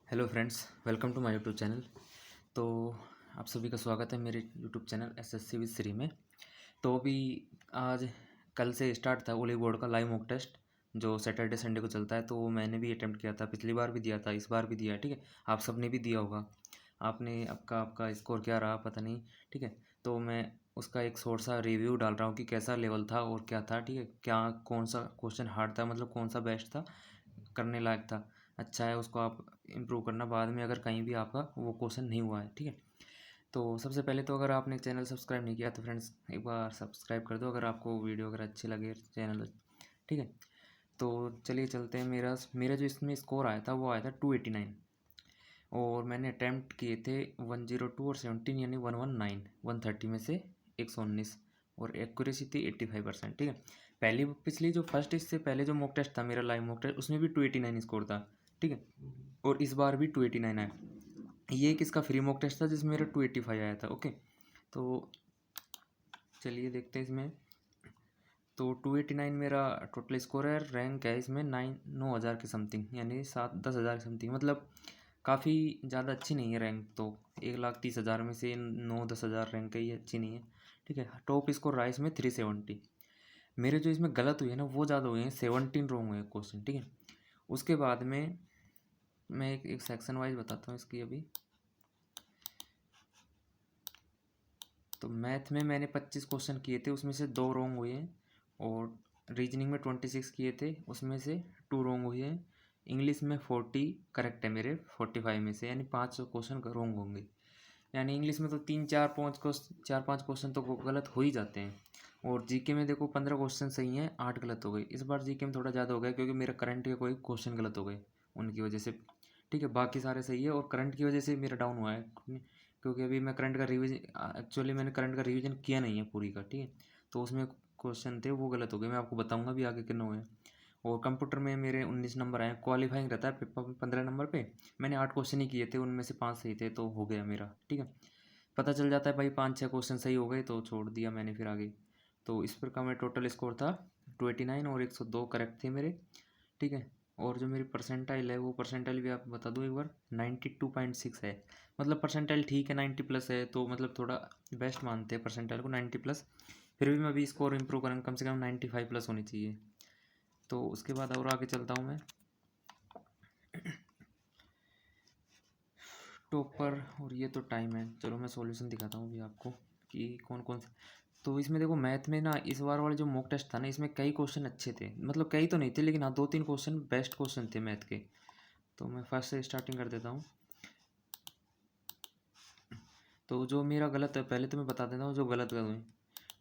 Hello friends, welcome to my YouTube channel. तो आप सभी का स्वागत है मेरे YouTube channel SSC with Shri में। तो अभी आज कल से स्टार्ट था ओली बोर्ड का लाइव मॉक टेस्ट जो सैटरडे संडे को चलता है। तो वो मैंने भी अटेम्प्ट किया था, पिछली बार भी दिया था, इस बार भी दिया है। ठीक है, आप सब ने भी दिया होगा। आपने आपका स्कोर क्या रहा पता नहीं। ठीक है, तो मैं उसका एक शॉर्ट सा रिव्यू डाल रहा हूँ कि कैसा लेवल था और क्या था। ठीक है, क्या कौन सा क्वेश्चन हार्ड था, मतलब कौन सा बेस्ट था, करने लायक था, अच्छा है, उसको आप इम्प्रूव करना बाद में अगर कहीं भी आपका वो क्वेश्चन नहीं हुआ है। ठीक है, तो सबसे पहले तो अगर आपने चैनल सब्सक्राइब नहीं किया तो फ्रेंड्स एक बार सब्सक्राइब कर दो अगर आपको वीडियो अगर अच्छी लगे चैनल। ठीक है, तो चलिए चलते हैं। मेरा मेरा जो इसमें स्कोर आया था वो आया था 289 और मैंने अटैम्प्ट किए थे 102 और 17 यानी 119 130 में से 119 और एक्यूरेसी थी 85%। ठीक है, पहली पिछली जो फर्स्ट इससे पहले जो मॉक टेस्ट था मेरा लाइव मॉक टेस्ट उसमें भी 289 स्कोर था। ठीक है, और इस बार भी 289 आया। ये एक इसका फ्री मॉक टेस्ट था जिसमें मेरा 285 आया था। ओके, तो चलिए देखते हैं इसमें। तो 289 मेरा टोटल स्कोर है। रैंक है इसमें 9,000 के समथिंग, यानी 7-10 हज़ार के समथिंग, मतलब काफ़ी ज़्यादा अच्छी नहीं है रैंक। तो 1,30,000 में से 9-10 हज़ार रैंक ही अच्छी नहीं है। ठीक है, टॉप स्कोर रहा है इसमें 370। मेरे जो इसमें गलत हुए हैं ना वो ज़्यादा हुए हैं, 17 रॉन्ग हुए क्वेश्चन। ठीक है, उसके बाद में मैं एक सेक्शन वाइज बताता हूँ इसकी अभी। तो मैथ में मैंने 25 क्वेश्चन किए थे, उसमें से 2 रॉन्ग हुए हैं। और रीजनिंग में 26 किए थे, उसमें से 2 रॉन्ग हुए हैं। इंग्लिश में 40 करेक्ट है मेरे 45 में से, यानी 5 क्वेश्चन रॉन्ग होंगे। यानी इंग्लिश में तो 4-5 क्वेश्चन तो गलत हो ही जाते हैं। और जीके में देखो 15 क्वेश्चन सही हैं, 8 गलत हो गए। इस बार जीके में थोड़ा ज़्यादा हो गया क्योंकि मेरा करंट के कोई क्वेश्चन गलत हो गए उनकी वजह से। ठीक है, बाकी सारे सही है और करंट की वजह से मेरा डाउन हुआ है क्योंकि अभी मैं करंट का रिवीजन, एक्चुअली मैंने करंट का रिवीजन किया नहीं है पूरी का। ठीक है, तो उसमें क्वेश्चन थे वो गलत हो गए, मैं आपको बताऊंगा भी आगे कितने हुए हैं। और कंप्यूटर में मेरे 19 नंबर आए, क्वालिफाइंग रहता है पेपर 15 नंबर पे। मैंने 8 क्वेश्चन ही किए थे, उनमें से 5 सही थे तो हो गया मेरा। ठीक है, पता चल जाता है भाई 5-6 क्वेश्चन सही हो गए तो छोड़ दिया मैंने फिर आगे। तो इस प्रकार मेरा टोटल स्कोर था 289 और 102 करेक्ट थे मेरे। ठीक है, और जो मेरी परसेंटाइल है वो परसेंटाइल भी आप बता दूँ एक बार, 92.6 है। मतलब परसेंटाइल ठीक है, 90 प्लस है तो मतलब थोड़ा बेस्ट मानते हैं परसेंटाइल को 90 प्लस। फिर भी मैं अभी स्कोर इम्प्रूव करूँगा, कम से कम 95 प्लस होनी चाहिए। तो उसके बाद और आगे चलता हूँ मैं। टॉपर और ये तो टाइम है, चलो मैं सॉल्यूशन दिखाता हूँ अभी आपको कि कौन कौन से। तो इसमें देखो मैथ में ना इस बार वाले जो मॉक टेस्ट था ना इसमें कई क्वेश्चन अच्छे थे, मतलब कई तो नहीं थे लेकिन हाँ 2-3 क्वेश्चन बेस्ट क्वेश्चन थे मैथ के। तो मैं फर्स्ट से स्टार्टिंग कर देता हूँ। तो जो मेरा गलत है पहले तो मैं बता देता हूँ जो गलत गलत हुए।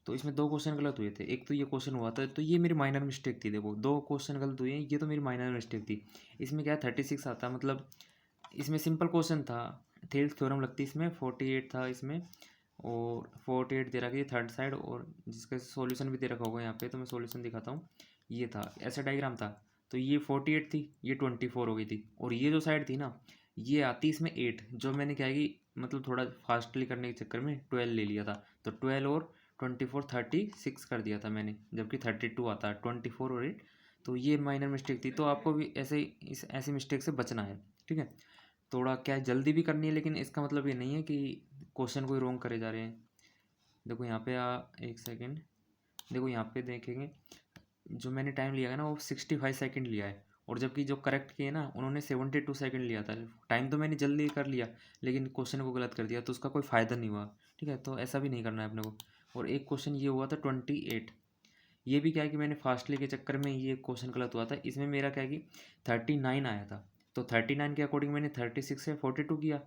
तो इसमें 2 क्वेश्चन गलत हुए थे, एक तो ये क्वेश्चन हुआ था तो ये मेरी माइनर मिस्टेक थी। देखो 2 क्वेश्चन गलत हुए हैं, ये तो मेरी माइनर मिस्टेक थी। इसमें क्या है 36 आता, मतलब इसमें सिंपल क्वेश्चन था, थेल्स थ्योरम लगती इसमें 48 था इसमें। और 48 दे रखा है थर्ड साइड, और जिसका सॉल्यूशन भी दे रखा होगा यहाँ पे, तो मैं सॉल्यूशन दिखाता हूँ। ये था ऐसा डायग्राम था, तो ये 48 थी, ये 24 हो गई थी, और ये जो साइड थी ना ये आती इसमें 8, जो मैंने क्या है कि मतलब थोड़ा फास्टली करने के चक्कर में 12 ले लिया था। तो 12 और 24 36 कर दिया था मैंने, जबकि 32 आता है 24 और 8। तो ये माइनर मिस्टेक थी, तो आपको भी ऐसे इस ऐसी मिस्टेक से बचना है। ठीक है, थोड़ा क्या है जल्दी भी करनी है लेकिन इसका मतलब ये नहीं है कि क्वेश्चन कोई रॉन्ग करे जा रहे हैं। देखो यहाँ पे एक सेकेंड, देखो यहाँ पे देखेंगे जो मैंने टाइम लिया है ना वो 65 सेकेंड लिया है, और जबकि जो करेक्ट किए ना उन्होंने 72 सेकेंड लिया था। टाइम तो मैंने जल्दी कर लिया लेकिन क्वेश्चन को गलत कर दिया तो उसका कोई फ़ायदा नहीं हुआ। ठीक है, तो ऐसा भी नहीं करना है अपने को। और एक क्वेश्चन ये हुआ था 28, ये भी क्या है कि मैंने फास्टली के चक्कर में ये क्वेश्चन गलत हुआ था। इसमें मेरा क्या है कि 39 आया था, तो 39 के अकॉर्डिंग मैंने 36 से 42 किया,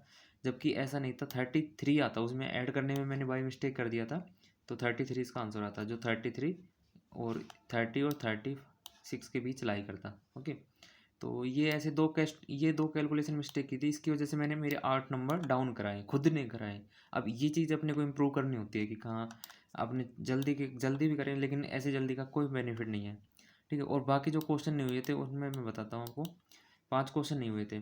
जबकि ऐसा नहीं था 33 आता, उसमें ऐड करने में मैंने बाई मिस्टेक कर दिया था। तो 33 इसका आंसर आता, जो 33 और 30 और 36 के बीच लाई करता। ओके, तो ये ऐसे ये दो कैलकुलेशन मिस्टेक की थी, इसकी वजह से मैंने मेरे 8 नंबर डाउन कराए, खुद ने कराए। अब ये चीज़ अपने को इम्प्रूव करनी होती है कि कहाँ आपने जल्दी भी करें, लेकिन ऐसे जल्दी का कोई बेनिफिट नहीं है। ठीक है, और बाकी जो क्वेश्चन नहीं हुए थे उसमें मैं बताता हूँ आपको। 5 क्वेश्चन नहीं हुए थे।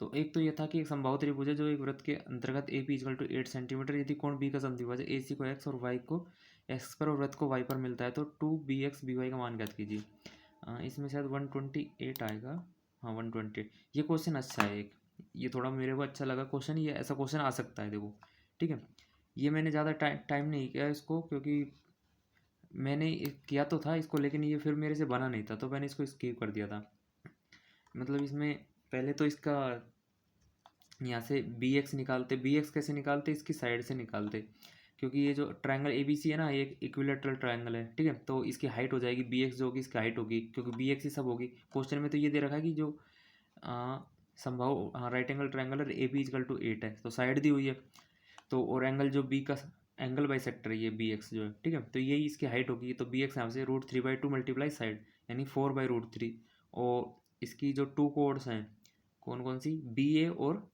तो एक तो ये था कि एक समबाहु त्रिभुज है जो एक वृत्त के अंतर्गत A P equal to 8 centimetre, यदि कोण बी का समद्विभाजक ए सी को एक्स और वाई को एक्स पर और वृत्त को वाई पर मिलता है तो 2 bx by का मान ज्ञात कीजिए। इसमें शायद 128 आएगा। हाँ 128, ये क्वेश्चन अच्छा है एक। ये थोड़ा मेरे को अच्छा लगा क्वेश्चन, ये ऐसा क्वेश्चन आ सकता है देखो, ठीक है। ये मैंने ज़्यादा टाइम नहीं किया इसको, क्योंकि मैंने किया तो था इसको, लेकिन ये फिर मेरे से बना नहीं था, तो मैंने इसको स्किप कर दिया था। मतलब इसमें पहले तो इसका यहाँ से बी एक्स निकालते, बी एक्स कैसे निकालते, इसकी साइड से निकालते, क्योंकि ये जो ट्रायंगल ए बी सी है ना, ये एक इक्विलेटरल ट्रायंगल है, ठीक है। तो इसकी हाइट हो जाएगी बी एक्स, जो होगी इसकी हाइट होगी, क्योंकि बी एक्स ही सब होगी। क्वेश्चन में तो ये दे रखा है कि जो संभव, हाँ, right angle triangle A B equal to 8 है, तो साइड दी हुई है। तो और एंगल जो बी का एंगल बाई सेक्टर है, ये बी एक्स जो है, ठीक है, तो यही इसकी हाइट होगी। तो बी एक्स यहाँ से √3/2 मल्टीप्लाई साइड, यानी 4/√3। और इसकी जो टू कोड्स हैं, कौन कौन सी, बी ए और,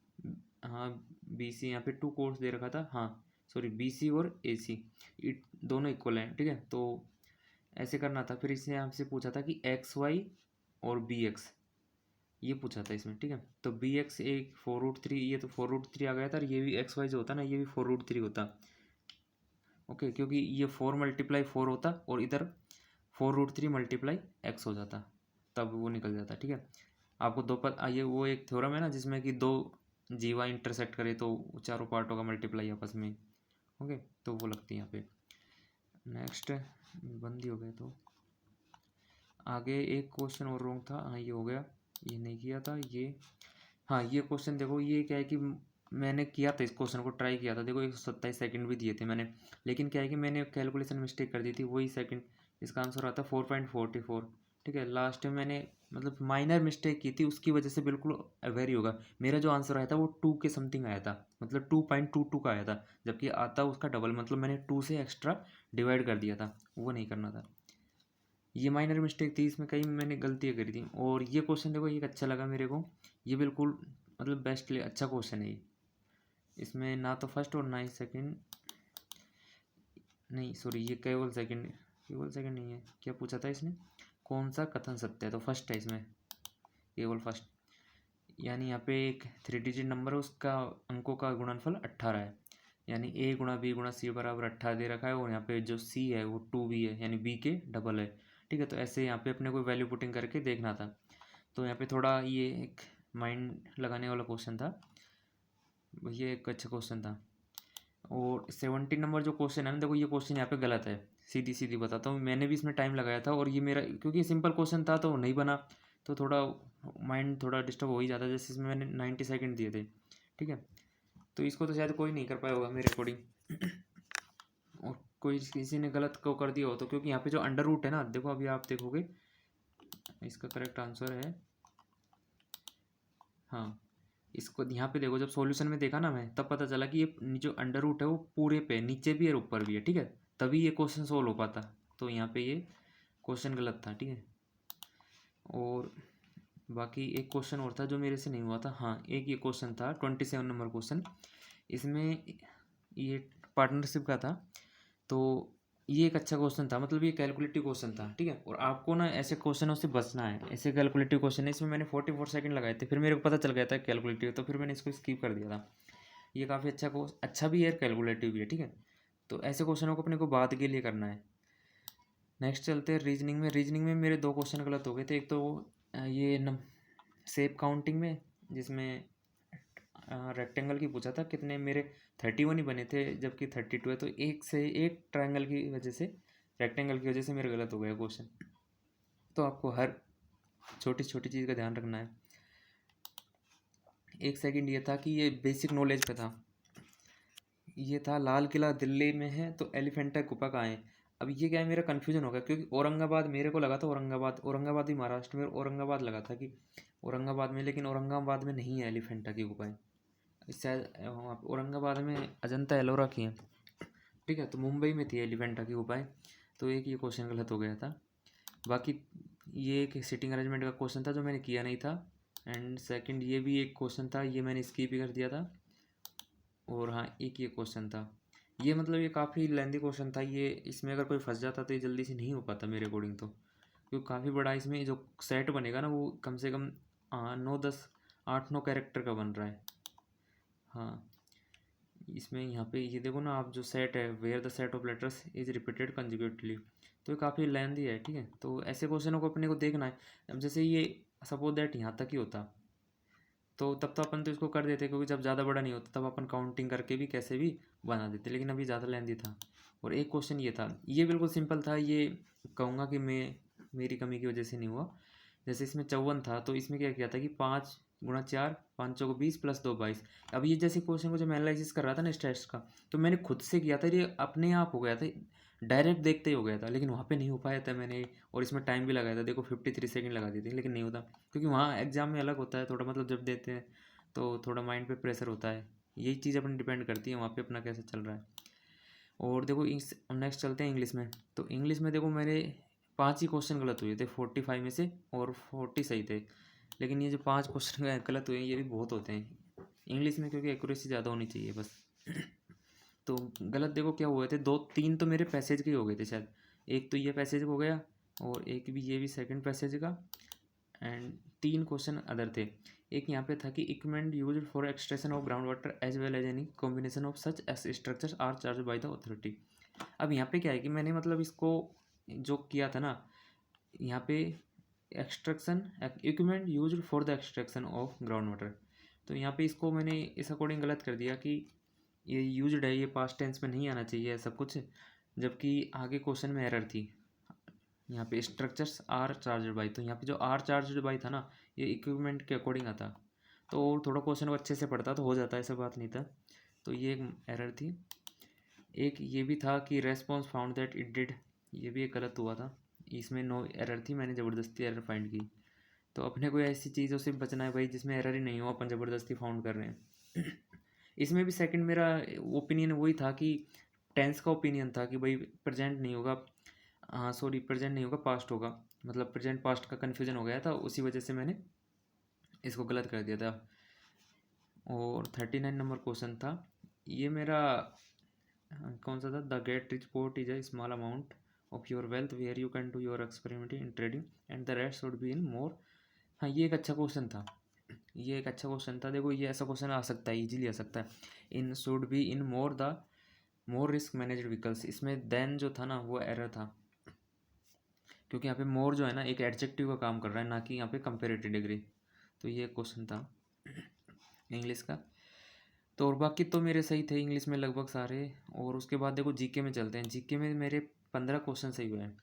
हाँ, बी सी, यहाँ पे टू कोड्स दे रखा था, हाँ सॉरी, बी सी और ए सी, दोनों इक्वल हैं, ठीक है। तो ऐसे करना था। फिर इसने आपसे पूछा था कि एक्स वाई और बी एक्स, ये पूछा था इसमें, ठीक है। तो बी एक्स एक 4√3, ये तो 4√3 आ गया था, और ये भी एक्स वाई जो होता ना, ये भी 4√3 होता। ओके, क्योंकि ये 4 मल्टीप्लाई 4 होता, और इधर 4√3 मल्टीप्लाई एक्स हो जाता, तब वो निकल जाता, ठीक है। आपको दो पद आइए, वो एक थ्योरम है ना जिसमें कि दो जीवा इंटरसेक्ट करे तो चारों पार्टों का मल्टीप्लाई आपस में, ओके, तो वो लगती है यहाँ पे। नेक्स्ट, बंद ही हो गया। तो आगे एक क्वेश्चन और रॉन्ग था, हाँ ये हो गया, ये नहीं किया था ये। हाँ, ये क्वेश्चन देखो, ये क्या है कि मैंने किया था, इस क्वेश्चन को ट्राई किया था, देखो 127 सेकंड भी दिए थे मैंने, लेकिन क्या है कि मैंने कैलकुलेशन मिस्टेक कर दी थी, वही सेकंड, इसका आंसर आता 4.44, ठीक है। लास्ट में मैंने मतलब माइनर मिस्टेक की थी, उसकी वजह से बिल्कुल वेरी होगा। मेरा जो आंसर आया था वो 2 के समथिंग आया था, मतलब 2.22 का आया था, जबकि आता उसका डबल, मतलब मैंने 2 से एक्स्ट्रा डिवाइड कर दिया था, वो नहीं करना था। ये माइनर मिस्टेक थी, इसमें कई मैंने गलतियाँ करी थी। और ये क्वेश्चन देखो, ये अच्छा लगा मेरे को, ये बिल्कुल मतलब बेस्ट, अच्छा क्वेश्चन है ये। इसमें ना तो फर्स्ट और ना ही सेकंड, नहीं सॉरी, ये केवल सेकंड, केवल सेकंड नहीं है, क्या पूछा था इसने, कौन सा कथन सत्य है, तो फर्स्ट है इसमें, केवल फर्स्ट। यानी यहाँ पे एक 3 डिजिट नंबर है, उसका अंकों का गुणनफल 18 है, यानी ए गुणा बी गुणा सी बराबर 18 दे रखा है, और यहाँ पे जो सी है वो 2b है, यानी बी के डबल है, ठीक है। तो ऐसे यहाँ पे अपने को वैल्यू पुटिंग करके देखना था। तो यहाँ पे थोड़ा ये एक माइंड लगाने वाला क्वेश्चन था, ये एक अच्छा क्वेश्चन था। और 17 नंबर जो क्वेश्चन है ना, देखो ये क्वेश्चन यहाँ पे गलत है, सीधी सीधी बताता हूँ, मैंने भी इसमें टाइम लगाया था, और ये मेरा क्योंकि सिंपल क्वेश्चन था तो नहीं बना, तो थोड़ा माइंड थोड़ा डिस्टर्ब हो ही जाता है, जैसे इसमें मैंने 90 सेकंड दिए थे, ठीक है। तो इसको तो शायद कोई नहीं कर पाया होगा मेरे अकॉर्डिंग, और कोई किसी ने गलत को कर दिया हो तो, क्योंकि यहाँ पे जो अंडर रूट है ना, देखो अभी आप देखोगे, इसका करेक्ट आंसर है, हाँ, इसको यहाँ पे देखो, जब सॉल्यूशन में देखा ना मैं, तब पता चला कि ये जो अंडर रूट है वो पूरे पे नीचे भी है और ऊपर भी है, ठीक है, तभी ये क्वेश्चन सोल्व हो पाता। तो यहाँ पे ये क्वेश्चन गलत था, ठीक है। और बाकी एक क्वेश्चन और था जो मेरे से नहीं हुआ था, हाँ, एक ये क्वेश्चन था 27 नंबर क्वेश्चन, इसमें ये पार्टनरशिप का था। तो ये एक अच्छा क्वेश्चन था, मतलब ये कैलकुलेटिव क्वेश्चन था, ठीक है। और आपको ना ऐसे क्वेश्चनों से बचना है, ऐसे कैलकुलेटिव क्वेश्चन है, इसमें मैंने 44 सेकंड लगाए थे, फिर मेरे को पता चल गया था कैलकुलेटिव, तो फिर मैंने इसको स्किप कर दिया था। ये काफ़ी अच्छा अच्छा भी है, कैलकुलेटिव भी है, ठीक है। तो ऐसे क्वेश्चनों को अपने को बाद के लिए करना है। नेक्स्ट चलते हैं रीजनिंग में। रीजनिंग में मेरे दो क्वेश्चन गलत हो गए थे। एक तो ये शेप काउंटिंग में, जिसमें रेक्टेंगल की पूछा था, कितने मेरे 31 ही बने थे, जबकि 32 है, तो एक से एक ट्रायंगल की वजह से, रेक्टेंगल की वजह से मेरे गलत हो गया क्वेश्चन। तो आपको हर छोटी छोटी चीज़ का ध्यान रखना है। एक सेकंड ये था कि ये बेसिक नॉलेज पे था, ये था लाल किला दिल्ली में है तो एलिफेंटा गुफा कहाँ है। अब ये क्या है, मेरा कन्फ्यूजन हो गया, क्योंकि औरंगाबाद मेरे को लगा था, औरंगाबाद, औरंगाबाद भी महाराष्ट्र में, औरंगाबाद लगा था कि औरंगाबाद में, लेकिन औरंगाबाद में नहीं है एलिफेंटा की गुफाएं, शायद वहाँ पे औरंगाबाद में अजंता एलोरा की हैं, ठीक है। तो मुंबई में थी एलिफेंटा की गुफाएं। तो एक ये क्वेश्चन गलत हो गया था। बाकी ये एक सिटिंग अरेंजमेंट का क्वेश्चन था जो मैंने किया नहीं था। एंड सेकंड ये भी एक क्वेश्चन था, ये मैंने स्किप ही कर दिया था। और हाँ, एक ये क्वेश्चन था, ये मतलब ये काफ़ी लेंदी क्वेश्चन था, ये इसमें अगर कोई फंस जाता तो ये जल्दी से नहीं हो पाता मेरे अकॉर्डिंग तो, क्योंकि काफ़ी बड़ा इसमें जो सेट बनेगा ना, वो कम से कम 9 10 8 9 कैरेक्टर का बन रहा है। हाँ, इसमें यहाँ पे ये देखो ना आप, जो सेट है, where the set of letters is repeated consecutively, तो ये काफ़ी लेंदी है, ठीक है। तो ऐसे क्वेश्चनों को अपने को देखना है। अब जैसे ये सपोज दैट यहाँ तक ही होता, तो तब तो अपन तो इसको कर देते, क्योंकि जब ज़्यादा बड़ा नहीं होता तब अपन काउंटिंग करके भी कैसे भी बना देते, लेकिन अभी ज़्यादा लेंदी था। और एक क्वेश्चन ये था, ये बिल्कुल सिंपल था, ये कहूँगा कि मेरी कमी की वजह से नहीं हुआ। जैसे इसमें 54 था, तो इसमें क्या किया था कि 5 × 4, 5 × 20 + 2 = 22। अब ये जैसे क्वेश्चन को जब मैं एनालिसिस कर रहा था ना इस टेस्ट का, तो मैंने खुद से किया था, ये अपने आप हो गया था, डायरेक्ट देखते ही हो गया था, लेकिन वहाँ पे नहीं हो पाया था मैंने। और इसमें टाइम भी लगाया था, देखो 53 सेकंड लगा दिए थे, लेकिन नहीं होता, क्योंकि वहाँ एग्जाम में अलग होता है थोड़ा, मतलब जब देते हैं तो थोड़ा माइंड पे प्रेशर होता है, यही चीज़ अपनी डिपेंड करती है वहाँ पे अपना कैसा चल रहा है। और देखो इस नेक्स्ट चलते हैं इंग्लिश में। तो इंग्लिश में देखो मेरे 5 ही क्वेश्चन गलत हुए थे 45 में से, और 40 सही थे। लेकिन ये जो 5 क्वेश्चन गलत हुए हैं ये भी बहुत होते हैं इंग्लिश में, क्योंकि एक्यूरेसी ज़्यादा होनी चाहिए बस। तो गलत देखो क्या हुए थे, 2-3 तो मेरे पैसेज के ही हो गए थे शायद। एक तो ये पैसेज हो गया, और एक भी ये भी सेकंड पैसेज का, एंड 3 क्वेश्चन अदर थे। एक यहाँ पे था कि equipment used for extraction of ground water as well as any combination of such as structures are charge by the authority. अब यहाँ पे क्या है कि मैंने मतलब इसको जो किया था ना, यहाँ पे extraction equipment used for the extraction of ground water, तो यहाँ पे इसको मैंने इस अकॉर्डिंग गलत कर दिया कि ये यूज्ड है, ये पास्ट टेंस में नहीं आना चाहिए ऐसा कुछ, जबकि आगे क्वेश्चन में एरर थी। यहाँ पे स्ट्रक्चर्स आर चार्जड बाई, तो यहाँ पे जो आर चार्जड बाई था ना, ये इक्विपमेंट के अकॉर्डिंग आता, तो थोड़ा क्वेश्चन को अच्छे से पढ़ता तो हो जाता, ऐसा बात नहीं था। तो ये एक एरर थी। एक ये भी था कि response found that it did, ये भी एक गलत हुआ था, इसमें नो एरर थी, मैंने ज़बरदस्ती एरर फाइंड की। तो अपने को ऐसी चीज़ों से बचना है भाई जिसमें एरर ही नहीं हो, अपन ज़बरदस्ती फाउंड कर रहे हैं। इसमें भी सेकंड मेरा ओपिनियन वही था कि टेंस का ओपिनियन था कि भाई प्रेजेंट नहीं होगा, हाँ सॉरी प्रेजेंट नहीं होगा पास्ट होगा, मतलब प्रेजेंट पास्ट का कन्फ्यूजन हो गया था, उसी वजह से मैंने इसको गलत कर दिया था। और 39 नंबर क्वेश्चन था, ये मेरा कौन सा था, the get rich pot is a small amount of your wealth where you can do your experiment in trading and the rest should be in more. हाँ ये एक अच्छा क्वेश्चन था, ये एक अच्छा क्वेश्चन था। देखो ये ऐसा क्वेश्चन आ सकता है, इजीली आ सकता है। In should be in more risk managed vehicles, इसमें देन जो था ना वो एरर था, क्योंकि यहाँ पे मोर जो है ना एक एडजेक्टिव का काम कर रहा है, ना कि यहाँ पे कंपेरेटिव डिग्री। तो ये क्वेश्चन था इंग्लिश का। तो और बाकी तो मेरे सही थे इंग्लिश में लगभग सारे। और उसके बाद देखो जीके में चलते हैं। जीके में मेरे 15 क्वेश्चन सही हुए हैं,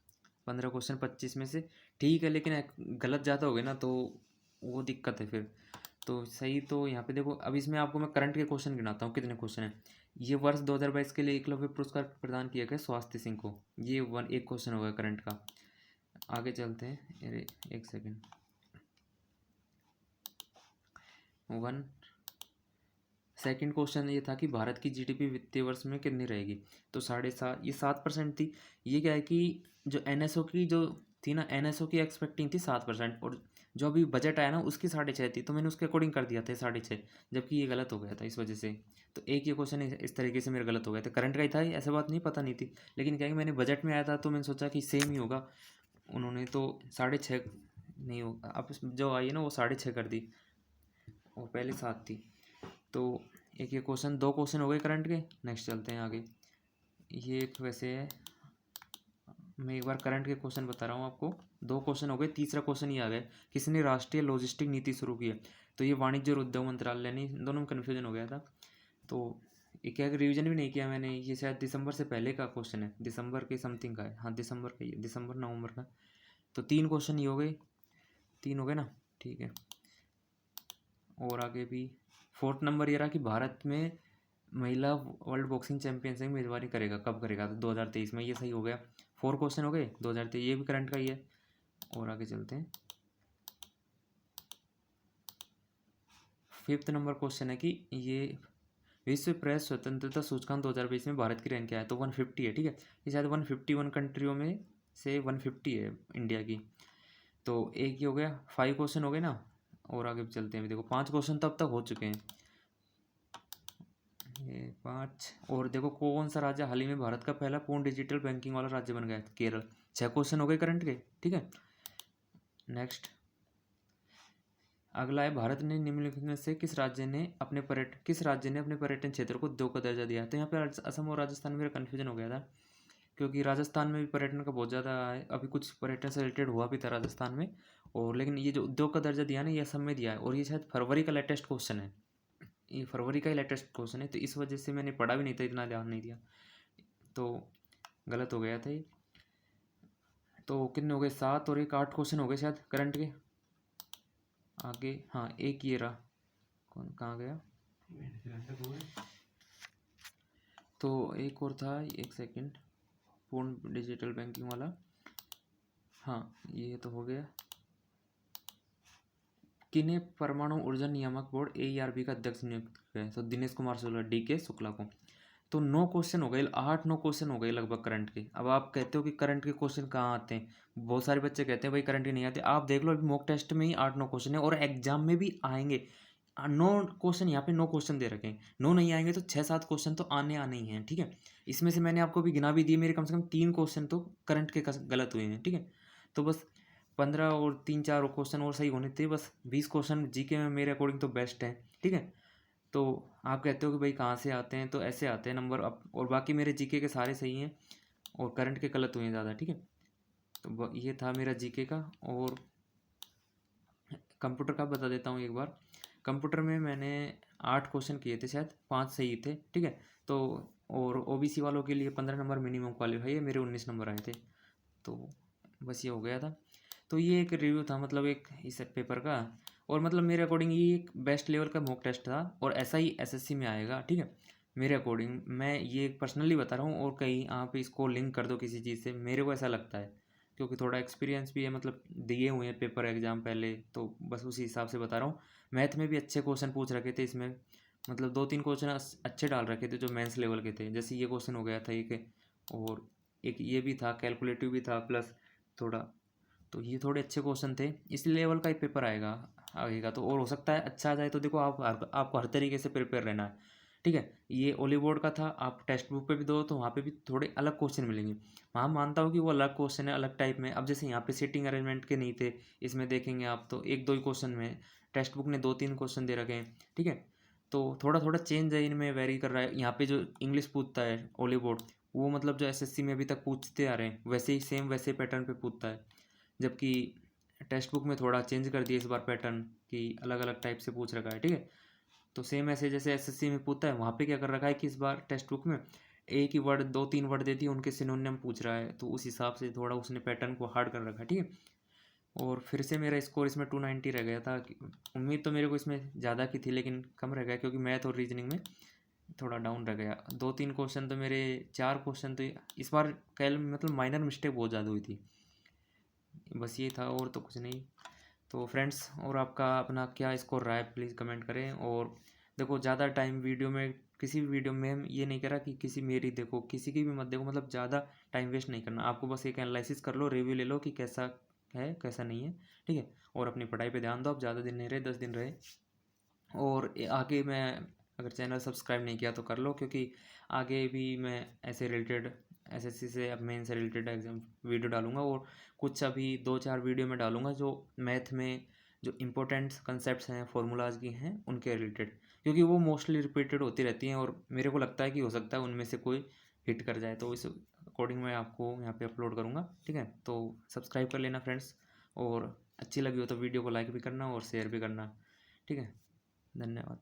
15 क्वेश्चन 25 में से, ठीक है, लेकिन गलत ज़्यादा हो गए ना तो वो दिक्कत है फिर। तो सही तो यहाँ पे देखो, अब इसमें आपको मैं करंट के क्वेश्चन गिनाता हूँ कितने क्वेश्चन हैं। ये वर्ष 2022 के लिए एकलव्य पुरस्कार प्रदान किया गया स्वास्थ्य सिंह को, ये एक क्वेश्चन होगा करंट का। आगे चलते हैं, अरे एक सेकेंड, वन सेकंड क्वेश्चन ये था कि भारत की जीडीपी वित्तीय वर्ष में कितनी रहेगी, तो 7.5, ये 7% थी। ये क्या है कि जो एनएसओ की जो थी ना, एनएसओ की एक्सपेक्टिंग थी 7%, और जो अभी बजट आया ना उसकी 6.5 थी, तो मैंने उसके अकॉर्डिंग कर दिया था 6.5, जबकि ये गलत हो गया था इस वजह से। तो एक ये क्वेश्चन इस तरीके से मेरे गलत हो गया था, करंट का ही था ये, ऐसा बात नहीं, पता नहीं थी, लेकिन क्या है कि मैंने बजट में आया था तो मैंने सोचा कि सेम ही होगा, उन्होंने तो 6.5 नहीं होगा, अब जो आई है ना वो 6.5 कर दी, और पहले 7 थी। तो एक ये क्वेश्चन, 2 क्वेश्चन हो गए करंट के। नेक्स्ट चलते हैं आगे। ये एक वैसे है, मैं एक बार करंट के क्वेश्चन बता रहा हूँ आपको। 2 क्वेश्चन हो गए, तीसरा क्वेश्चन ये आ गया, किसने राष्ट्रीय लॉजिस्टिक नीति शुरू की है, तो ये वाणिज्य और उद्योग मंत्रालय ने, दोनों में कन्फ्यूजन हो गया था। तो ये क्या, रिवीजन भी नहीं किया मैंने, ये शायद दिसंबर से पहले का क्वेश्चन है, दिसंबर के समथिंग का है, हाँ दिसंबर का ही है, दिसंबर नवंबर का। तो 3 क्वेश्चन ये हो गए, 3 हो गए ना, ठीक है। और आगे भी 4th नंबर ये रहा कि भारत में महिला वर्ल्ड बॉक्सिंग चैंपियनशिप में मेजबानी करेगा, कब करेगा, तो 2023 में, ये सही हो गया। 4 क्वेश्चन हो गए 2023, ये भी करंट का ही है। और आगे चलते हैं, 5th नंबर क्वेश्चन है कि ये विश्व प्रेस स्वतंत्रता सूचकांक 2020 में भारत की रैंक क्या है, तो 150 है, ठीक है। ये शायद 151 कंट्रियों में से 150 है इंडिया की। तो एक ही हो गया, 5 क्वेश्चन हो गए ना। और आगे चलते हैं, देखो 5 क्वेश्चन तो अब तक हो चुके हैं, ये 5। और देखो कौन सा राज्य हाल ही में भारत का पहला पूर्ण डिजिटल बैंकिंग वाला राज्य बन गया है, केरल। 6 क्वेश्चन हो गए करंट के, ठीक है। नेक्स्ट अगला है, भारत ने निम्नलिखित में से किस राज्य ने अपने पर्यटन क्षेत्र को 2 का दर्जा दिया है, तो यहाँ पे असम और राजस्थान में मेरा कन्फ्यूजन हो गया था, क्योंकि राजस्थान में भी पर्यटन का बहुत ज़्यादा है, अभी कुछ पर्यटन से रिलेटेड हुआ भी था राजस्थान में, और लेकिन ये जो उद्योग का दर्जा दिया ना ये सब में दिया है, और ये शायद फरवरी का लेटेस्ट क्वेश्चन है, ये फरवरी का ही लेटेस्ट क्वेश्चन है, तो इस वजह से मैंने पढ़ा भी नहीं था, इतना ध्यान नहीं दिया, तो गलत हो गया था ये। तो कितने हो गए, 7 और 1 8 क्वेश्चन हो गए शायद करंट के। आगे हाँ एक ये रहा, कौन कहाँ गया, तो एक और था, एक सेकंड, पूर्ण डिजिटल बैंकिंग वाला, हाँ ये तो हो गया। किन्हें परमाणु ऊर्जा नियामक बोर्ड AERB का अध्यक्ष नियुक्त किया है, तो दिनेश कुमार शुक्ला, DK शुक्ला को। तो 9 क्वेश्चन हो गए, 8-9 क्वेश्चन हो गए लगभग करंट के। अब आप कहते हो कि करंट के क्वेश्चन कहाँ आते हैं, बहुत सारे बच्चे कहते हैं भाई करंट के नहीं आते, आप देख लो अभी मॉक टेस्ट में ही 8-9 क्वेश्चन है, और एग्जाम में भी आएंगे 9 क्वेश्चन, यहाँ पे 9 क्वेश्चन दे रखे हैं, 9 नहीं आएंगे तो 6-7 क्वेश्चन तो आने आने ही हैं, ठीक है। इसमें से मैंने आपको भी गिना भी दिए, मेरे कम से कम 3 क्वेश्चन तो करंट के गलत हुए हैं, ठीक है। तो बस 15 और 3-4 क्वेश्चन और सही होने थे, बस 20 क्वेश्चन जीके में मेरे अकॉर्डिंग तो बेस्ट है, ठीक है। तो आप कहते हो कि भाई कहाँ से आते हैं, तो ऐसे आते हैं नंबर अप, और बाकी मेरे जीके के सारे सही हैं और करंट के गलत हुए हैं ज़्यादा, ठीक है। तो ये था मेरा जीके का। और कंप्यूटर का बता देता हूँ एक बार। कंप्यूटर में मैंने 8 क्वेश्चन किए थे, शायद 5 सही थे, ठीक है। तो और OBC वालों के लिए 15 नंबर मिनिमम क्वालिफाई है, मेरे 19 नंबर आए थे, तो बस ये हो गया था। तो ये एक रिव्यू था मतलब एक इस पेपर का, और मतलब मेरे अकॉर्डिंग ये एक बेस्ट लेवल का मॉक टेस्ट था, और ऐसा ही SSC में आएगा, ठीक है। मेरे अकॉर्डिंग मैं ये पर्सनली बता रहा हूँ, और कहीं आप इसको लिंक कर दो किसी चीज़ से, मेरे को ऐसा लगता है, क्योंकि थोड़ा एक्सपीरियंस भी है, मतलब दिए हुए हैं पेपर एग्जाम पहले, तो बस उसी हिसाब से बता रहा हूँ। मैथ में भी अच्छे क्वेश्चन पूछ रखे थे इसमें, मतलब 2-3 क्वेश्चन अच्छे डाल रखे थे जो मेंस लेवल के थे, जैसे ये क्वेश्चन हो गया था एक, और एक ये भी था, कैलकुलेटिव भी था प्लस थोड़ा, तो ये थोड़े अच्छे क्वेश्चन थे, इस लेवल का ही पेपर आएगा तो, और हो सकता है अच्छा आ जाए, तो देखो आपको हर तरीके से प्रिपेयर रहना है, ठीक है। ये ओली बोर्ड का था, आप टेक्स्ट बुक पे भी दो तो वहाँ पे भी थोड़े अलग क्वेश्चन मिलेंगे, वहाँ मानता हूँ कि वो अलग क्वेश्चन है, अलग टाइप में। अब जैसे यहाँ पे सीटिंग अरेंजमेंट के नहीं थे, इसमें देखेंगे आप तो 1-2 ही क्वेश्चन में, टेक्स्ट बुक ने 2-3 क्वेश्चन दे रखे हैं, ठीक है। तो थोड़ा थोड़ा चेंज है, इनमें वेरी कर रहा है। यहाँ पे जो इंग्लिश पूछता है ओली बोर्ड, वो मतलब जो SSC में अभी तक पूछते आ रहे हैं वैसे ही सेम वैसे पैटर्न पे पूछता है, जबकि टेक्स्ट बुक में थोड़ा चेंज कर दिया इस बार पैटर्न, कि अलग अलग टाइप से पूछ रखा है, ठीक है। तो सेम ऐसे जैसे SSC में पूछता है, वहाँ पे क्या कर रखा है कि इस बार टेक्स्ट बुक में एक ही वर्ड 2-3 वर्ड देती है, उनके सिनोनिम पूछ रहा है, तो उस हिसाब से थोड़ा उसने पैटर्न को हार्ड कर रखा है, ठीक है। और फिर से मेरा स्कोर इसमें 290 रह गया था, उम्मीद तो मेरे को इसमें ज़्यादा की थी, लेकिन कम रह गया, क्योंकि मैथ और रीजनिंग में थोड़ा डाउन रह गया। 2-3 क्वेश्चन तो मेरे, 4 क्वेश्चन तो इस बार कैल मतलब माइनर मिस्टेक बहुत ज़्यादा हुई थी, बस ये था और तो कुछ नहीं। तो फ्रेंड्स, और आपका अपना क्या स्कोर रहा है प्लीज़ कमेंट करें। और देखो ज़्यादा टाइम वीडियो में, किसी भी वीडियो में हम ये नहीं करा कि किसी मेरी देखो, किसी की भी मत देखो, मतलब ज़्यादा टाइम वेस्ट नहीं करना आपको, बस एक एनालिसिस कर लो, रिव्यू ले लो कि कैसा है कैसा नहीं है, ठीक है। और अपनी पढ़ाई पे ध्यान दो, आप ज़्यादा दिन नहीं रहे, 10 दिन रहे। और आगे मैं, अगर चैनल सब्सक्राइब नहीं किया तो कर लो, क्योंकि आगे भी मैं ऐसे रिलेटेड SSC से, अब मेन से रिलेटेड एग्जाम वीडियो डालूंगा, और कुछ अभी 2-4 वीडियो में डालूंगा जो मैथ में जो इम्पोर्टेंट कंसेप्ट्स हैं, फार्मूलाज की हैं, उनके रिलेटेड, क्योंकि वो मोस्टली रिपीटेड होती रहती हैं, और मेरे को लगता है कि हो सकता है उनमें से कोई हिट कर जाए, तो इस अकॉर्डिंग मैं आपको यहाँ पे अपलोड करूँगा, ठीक है। तो सब्सक्राइब कर लेना फ्रेंड्स, और अच्छी लगी हो तो वीडियो को लाइक भी करना और शेयर भी करना, ठीक है। धन्यवाद।